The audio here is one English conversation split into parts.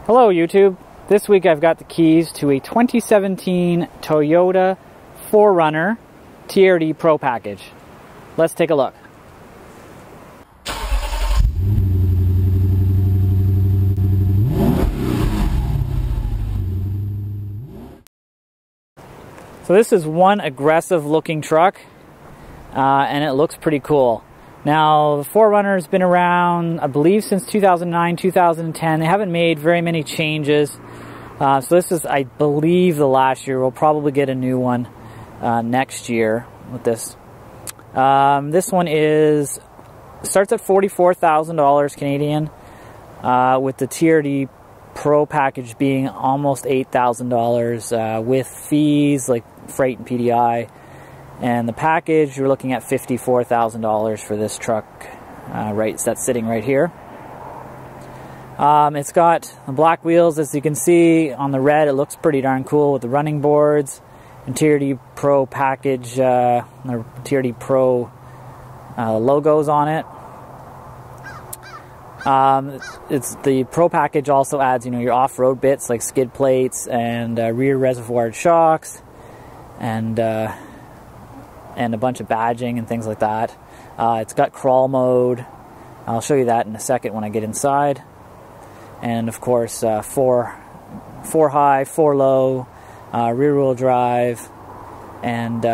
Hello YouTube. This week I've got the keys to a 2017 Toyota 4Runner TRD Pro package. Let's take a look. So this is one aggressive looking truck and it looks pretty cool. Now, the 4Runner has been around, I believe, since 2009, 2010. They haven't made very many changes. So this is, I believe, the last year. We'll probably get a new one next year with this. This one starts at $44,000 Canadian, with the TRD Pro package being almost $8,000 with fees like freight and PDI. And the package, you're looking at $54,000 for this truck, that's sitting right here. It's got the black wheels, as you can see on the red. It looks pretty darn cool with the running boards and TRD Pro package, the TRD Pro logos on it. It's the Pro package also adds, your off-road bits like skid plates and rear reservoir shocks and a bunch of badging and things like that. It's got crawl mode. I'll show you that in a second when I get inside. And of course, four high, 4 low, rear wheel drive, and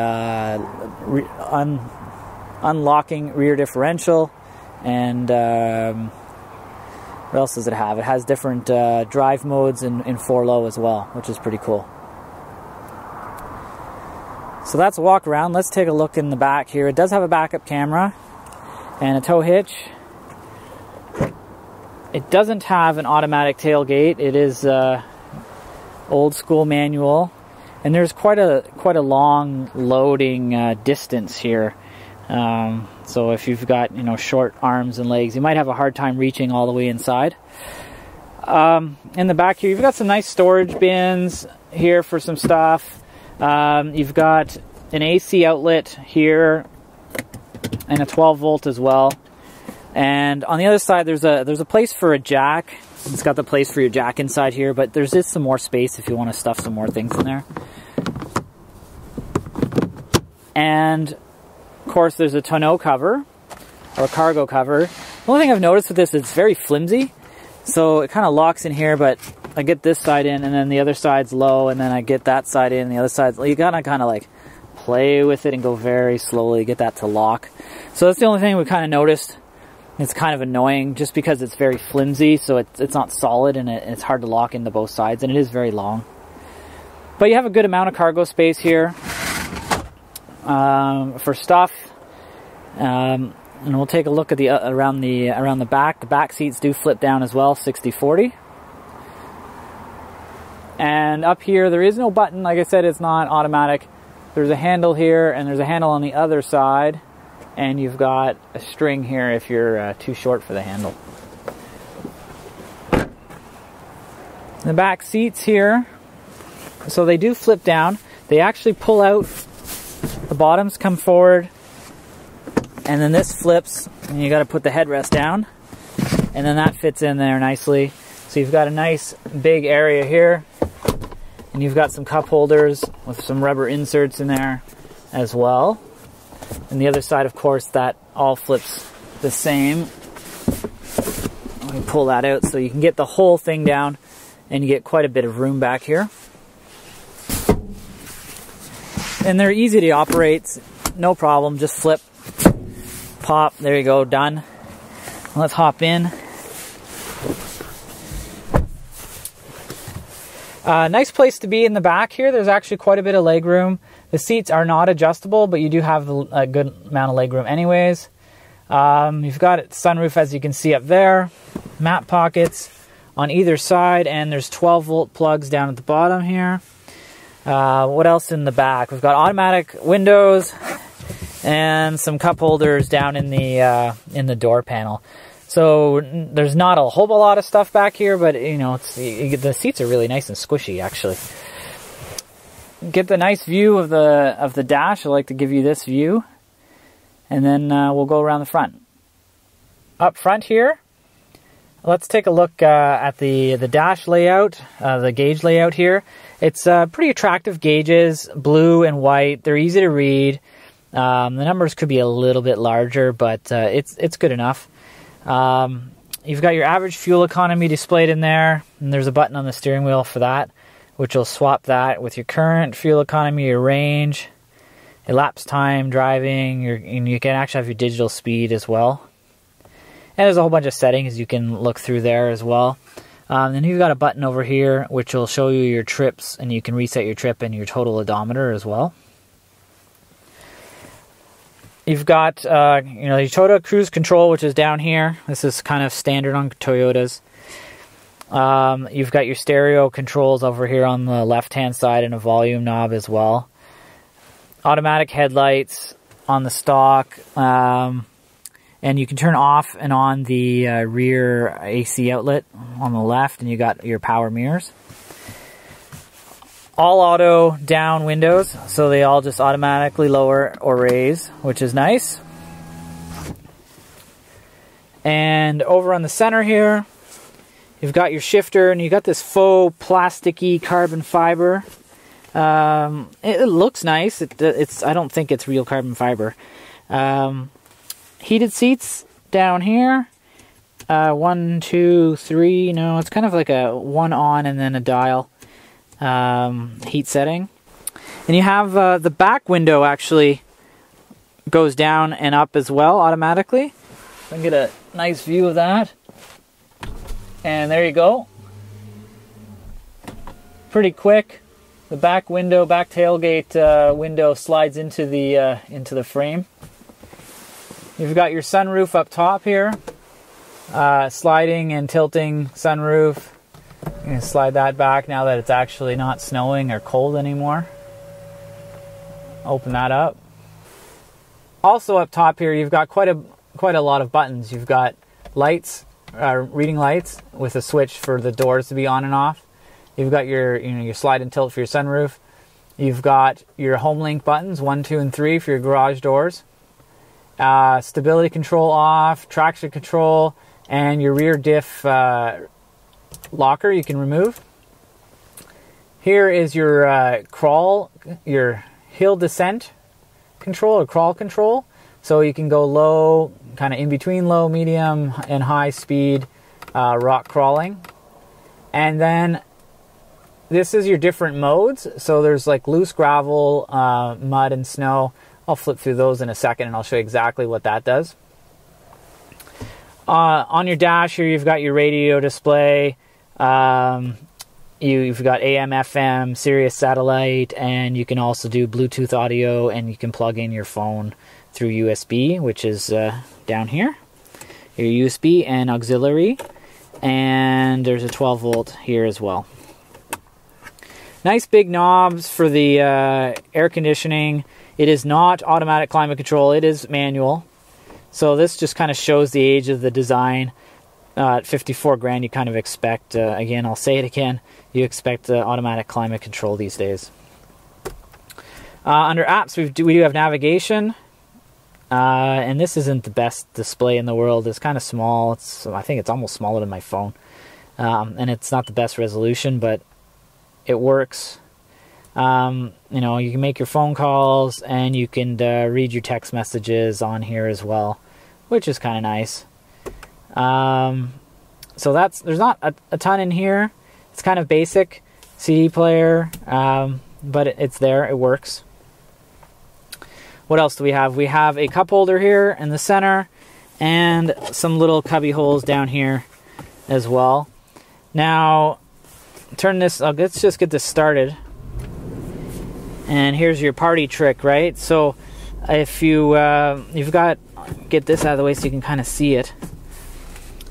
unlocking rear differential. And what else does it have? It has different drive modes in 4 low as well, which is pretty cool. So that's a walk around. Let's take a look in the back here. It does have a backup camera and a tow hitch. It doesn't have an automatic tailgate. It is old school manual, and there's quite a long loading distance here. So if you've got short arms and legs, you might have a hard time reaching all the way inside. In the back here, you've got some nice storage bins here for some stuff. You've got an AC outlet here and a 12 volt as well. And on the other side, there's a place for a jack. It's got the place for your jack inside here, but there's just some more space if you want to stuff some more things in there. And of course, there's a tonneau cover or cargo cover. The only thing I've noticed with this is it's very flimsy, so it kind of locks in here, but I get this side in, and then the other side's low, and then I get that side in, and the other side's... You gotta kind of like play with it and go very slowly, get that to lock. So that's the only thing we kind of noticed. It's kind of annoying just because it's very flimsy, so it's not solid, and it's hard to lock into both sides, and it is very long. But you have a good amount of cargo space here for stuff. And we'll take a look at around the back. The back seats do flip down as well, 60/40. And up here, there is no button. Like I said, it's not automatic. There's a handle here, and there's a handle on the other side. And you've got a string here if you're too short for the handle. The back seats here, so they do flip down. They actually pull out. The bottoms come forward. And then this flips, and you got to put the headrest down. And then that fits in there nicely. So you've got a nice big area here. And you've got some cup holders with some rubber inserts in there as well. And the other side, of course, that all flips the same. Let me pull that out so you can get the whole thing down and you get quite a bit of room back here. And they're easy to operate, no problem, just flip, pop, there you go, done. Let's hop in. Nice place to be in the back here. There's actually quite a bit of leg room. The seats are not adjustable, but you do have a good amount of leg room anyways. You've got a sunroof, as you can see up there. Map pockets on either side, and there's 12 volt plugs down at the bottom here. What else in the back? We've got automatic windows and some cup holders down in the door panel. So there's not a whole lot of stuff back here, but the seats are really nice and squishy actually. Get the nice view of the dash. I like to give you this view, and then we'll go around the front. Up front here, let's take a look at the dash layout, the gauge layout here. It's pretty attractive gauges, blue and white. They're easy to read. The numbers could be a little bit larger, but it's good enough. You've got your average fuel economy displayed in there, and there's a button on the steering wheel for that, which will swap that with your current fuel economy, your range, elapsed time driving, and you can actually have your digital speed as well. And there's a whole bunch of settings you can look through there as well. Then you've got a button over here which will show you your trips, and you can reset your trip and your total odometer as well. You've got your Toyota Cruise Control, which is down here. This is kind of standard on Toyotas. You've got your stereo controls over here on the left-hand side and a volume knob as well. Automatic headlights on the stock. And you can turn off and on the rear AC outlet on the left, and you got your power mirrors. All auto down windows, so they all just automatically lower or raise, which is nice. And over on the center here, you've got your shifter, and you got this faux plasticky carbon fiber. It looks nice. I don't think it's real carbon fiber. Heated seats down here. 1, 2, 3. No, it's kind of like a 1 on and then a dial. Heat setting. And you have the back window actually goes down and up as well automatically. I can get a nice view of that. And there you go. Pretty quick. The back window, back tailgate window slides into the frame. You've got your sunroof up top here. Sliding and tilting sunroof. You can slide that back now that it's actually not snowing or cold anymore. Open that up. Also up top here, you've got quite a lot of buttons. You've got lights, reading lights with a switch for the doors to be on and off. You've got your slide and tilt for your sunroof. You've got your home link buttons, 1, 2, and 3 for your garage doors. Stability control off, traction control, and your rear diff locker you can remove. Here is your your hill descent control or crawl control. So you can go low, kind of in between low, medium, and high speed rock crawling. And then this is your different modes. So there's like loose gravel, mud, and snow. I'll flip through those in a second and I'll show you exactly what that does. On your dash here, you've got your radio display. You've got AM, FM, Sirius satellite, and you can also do Bluetooth audio, and you can plug in your phone through USB, which is down here. Your USB and auxiliary, and there's a 12 volt here as well. Nice big knobs for the air conditioning. It is not automatic climate control, it is manual. So this just kind of shows the age of the design. At 54 grand, you kind of expect, again, I'll say it again, you expect automatic climate control these days. Under apps, we do have navigation. And this isn't the best display in the world. It's kind of small. I think it's almost smaller than my phone. And it's not the best resolution, but it works. You can make your phone calls, and you can read your text messages on here as well, which is kind of nice. So there's not a ton in here. It's kind of basic CD player, but it's there. It works. What else do we have? We have a cup holder here in the center, and some little cubby holes down here as well. Now, let's just get this started. And here's your party trick, right? So if get this out of the way so you can kind of see it.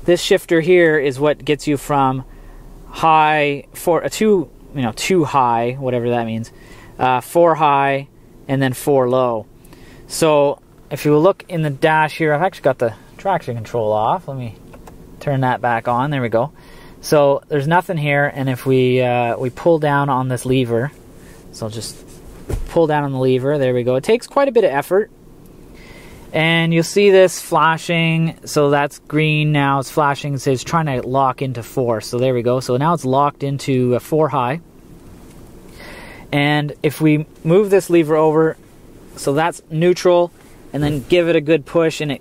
This shifter here is what gets you from high to high, whatever that means, 4 high and then 4 low. So if you look in the dash here, I've actually got the traction control off. Let me turn that back on. There we go. So there's nothing here, and if we pull down on this lever, so I'll just pull down on the lever. There we go. It takes quite a bit of effort. And you'll see this flashing, so that's green now, it's flashing, it says trying to lock into 4. So there we go, so now it's locked into 4 high. And if we move this lever over, so that's neutral, and then give it a good push, and it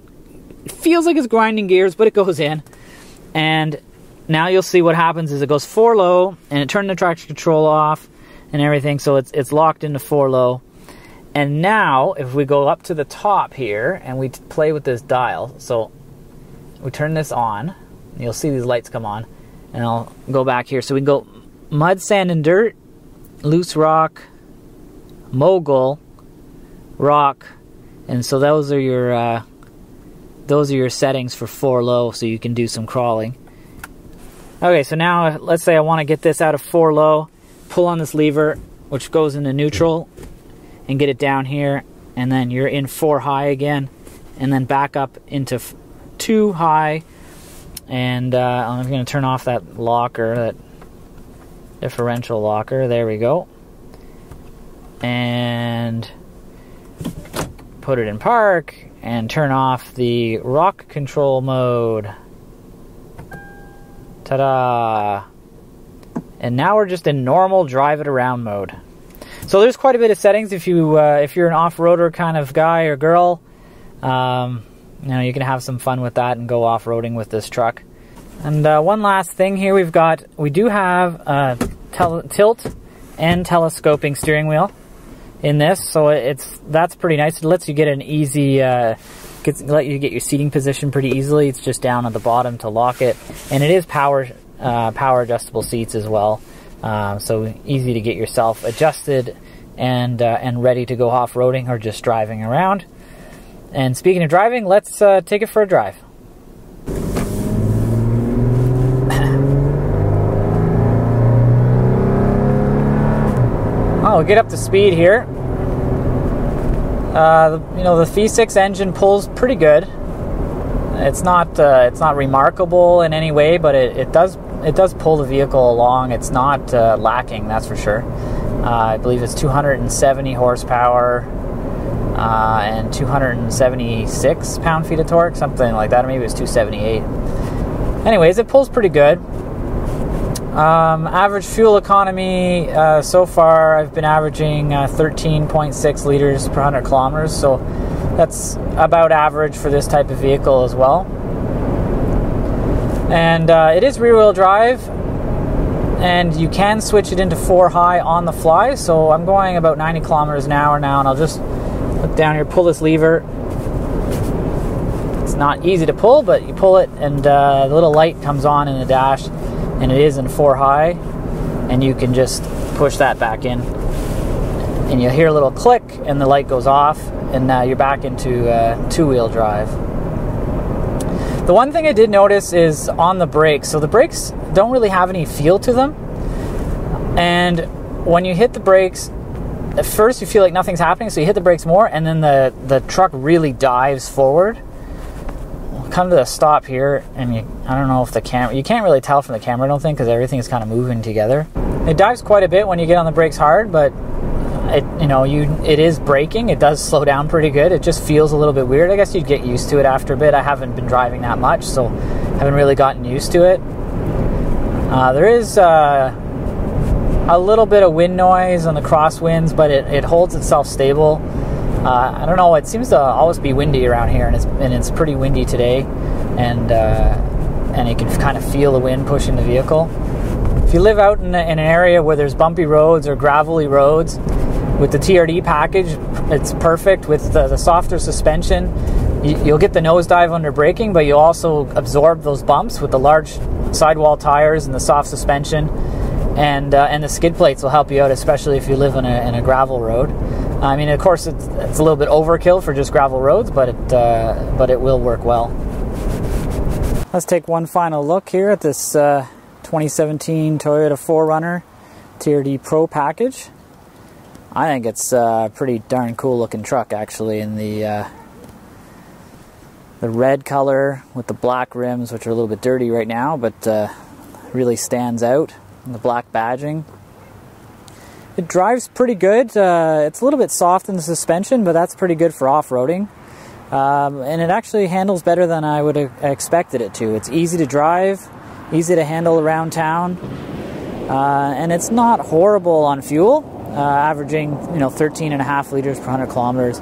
feels like it's grinding gears, but it goes in. And now you'll see what happens is it goes 4 low, and it turned the traction control off and everything, so it's locked into 4 low. And now, if we go up to the top here, and we play with this dial, so we turn this on, you'll see these lights come on, and I'll go back here. So we can go mud, sand, and dirt, loose rock, mogul, rock, and so those are your settings for 4 low, so you can do some crawling. Okay, so now let's say I want to get this out of 4 low, pull on this lever, which goes into neutral, and get it down here, and then you're in 4 high again, and then back up into 2 high, and I'm going to turn off that locker, that differential locker. There we go, and put it in park, and turn off the rock control mode. Ta-da! And now we're just in normal drive it around mode. So there's quite a bit of settings if you're an off-roader kind of guy or girl. You know, you can have some fun with that and go off-roading with this truck. And one last thing here, we do have a tilt and telescoping steering wheel in this, so that's pretty nice. It lets you get an easy, let you get your seating position pretty easily. It's just down at the bottom to lock it, and it is power adjustable seats as well. So easy to get yourself adjusted and ready to go off-roading or just driving around. And speaking of driving, let's take it for a drive. Oh, we'll get up to speed here. You know, the V6 engine pulls pretty good. It's not remarkable in any way, but it does pull the vehicle along. It's not lacking, that's for sure. I believe it's 270 horsepower and 276 pound-feet of torque, something like that, or maybe it was 278. Anyways, it pulls pretty good. Average fuel economy, so far I've been averaging 13.6 liters per 100 kilometers, so that's about average for this type of vehicle as well. And it is rear-wheel drive, and you can switch it into 4 high on the fly, so I'm going about 90 kilometers an hour now, and I'll just look down here, pull this lever. It's not easy to pull, but you pull it, and the little light comes on in the dash, and it is in 4 high, and you can just push that back in, and you'll hear a little click, and the light goes off, and now you're back into 2-wheel drive. The one thing I did notice is on the brakes. So the brakes don't really have any feel to them. And when you hit the brakes, at first you feel like nothing's happening, so you hit the brakes more, and then the truck really dives forward. We'll come to the stop here, and I don't know if the camera, you can't really tell from the camera, I don't think, because everything is kind of moving together. It dives quite a bit when you get on the brakes hard, but it is braking. It does slow down pretty good. It just feels a little bit weird. I guess you'd get used to it after a bit. I haven't been driving that much, so haven't really gotten used to it. There is a little bit of wind noise on the crosswinds, but it holds itself stable. I don't know, it seems to always be windy around here, and it's pretty windy today, and you can kind of feel the wind pushing the vehicle. If you live out in an area where there's bumpy roads or gravelly roads, with the TRD package, it's perfect. With the softer suspension, you'll get the nosedive under braking, but you'll also absorb those bumps with the large sidewall tires and the soft suspension, and the skid plates will help you out, especially if you live in a gravel road. I mean, of course, it's a little bit overkill for just gravel roads, but it will work well. Let's take one final look here at this 2017 Toyota 4Runner TRD Pro package. I think it's a pretty darn cool looking truck, actually, in the red color with the black rims, which are a little bit dirty right now, but really stands out, and the black badging. It drives pretty good. It's a little bit soft in the suspension, but that's pretty good for off-roading. And it actually handles better than I would have expected it to. It's easy to drive, easy to handle around town, and it's not horrible on fuel, averaging 13.5 liters per 100 kilometers.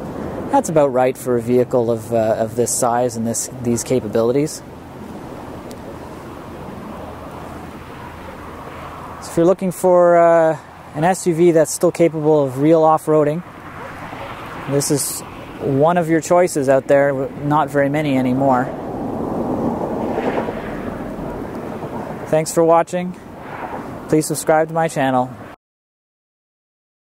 That's about right for a vehicle of this size and these capabilities. So if you're looking for an SUV that's still capable of real off-roading, this is one of your choices out there. Not very many anymore. Thanks for watching. Please subscribe to my channel.